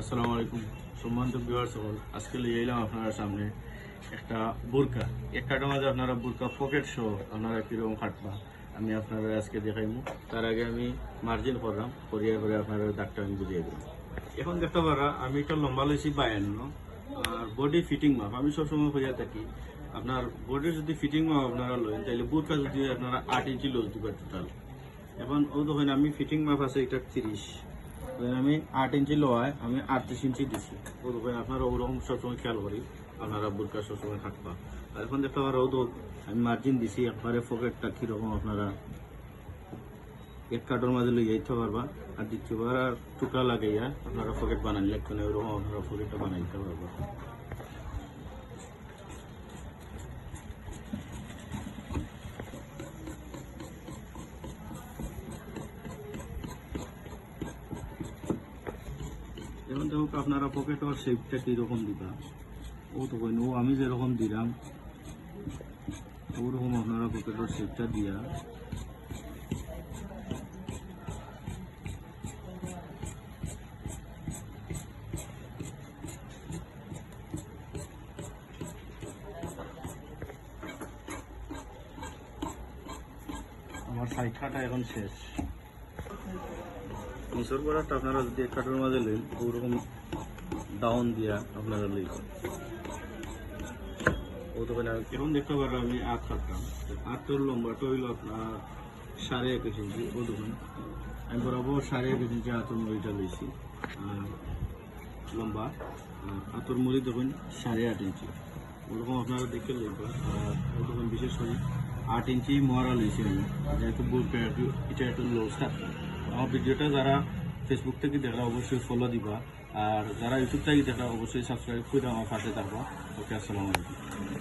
আসসালামু আলাইকুম সম্মানিত ভিউয়ার্স সকল, আজকে নিয়ে এলাম আপনার সামনে একটা বোরকা। এক কাটার মাঝে আপনারা বোরকা পকেট সহ আপনারা কীরকম কাটবা আমি আপনারা আজকে দেখাইমু। তার আগে আমি মার্জিন করলাম, করিয়া করে আপনারা দাগটা আমি বুঝিয়ে দিলাম। এখন দেখতে পারা আমি একটা লম্বা লইছি 52, আর বডি ফিটিং মাপ আমি সবসময় হইয়া থাকি। আপনার বডির যদি ফিটিং মাপ আপনারা লইন তাহলে বোরকা যদি আপনারা 8 ইঞ্চি লস দিবেন টোটাল। এখন ও দেখেন আমি ফিটিং মাপ আছে এটা 30, আমি 8 ইঞ্চি লোয়ায় আমি 38 ইঞ্চি দিচ্ছি। ও দেখেন আপনারা ওরকম সবসময় খেয়াল করি আপনারা বোরকা সবসময় থাকবা। আর এখন দেখতে পারো ও আমি মার্জিন দিছি একবারে পকেটটা কীরকম আপনারা এক কার্ডের মাঝে লই যাইতে পারবা। আর দ্বিতীয়বার আর টুকরা লাগাইয়া আপনারা পকেট বানানি লাগবে না, ওইরকম আপনারা পকেটটা বানাই দিতে পারবা। যেমন দেখুক আপনারা পকেটের শেপটা কীরকম দিবা, ও তো কইন ও আমি যেরকম দিলাম ওরকম আপনারা পকেটের শেপটা দিয়া আমার সাইখাটা এখন শেষ। নিচের করাটা আপনারা যদি এক কাঠের মাঝে লইন ওরকম ডাউন দিয়া আপনারা লইব। ও তো এখন দেখতে পারো আমি 8 কাটতাম, 8 লম্বাটা হইল আপনার 21.5 ইঞ্চি। ও দেখুন আমি বরাবর 21.5 ইঞ্চি হাতের মুড়িটা লইছি। আর লম্বা হাতের মুড়ি দেখুন 8.5 ইঞ্চি, ওরকম আপনারা দেখে লইবা। আর ও দেখুন বিশেষ করে 8 ইঞ্চি মরা লইছি আমি, যেহেতু বুঝবে এটা একটু লস থাকবে। আমার ভিডিওটা যারা ফেসবুক থেকে দেখা অবশ্যই ফলো দিবা, আর যারা ইউটিউব থেকে দেখা অবশ্যই সাবস্ক্রাইব করে আমার পাশে থাকবা। ওকে, আসসালামু আলাইকুম।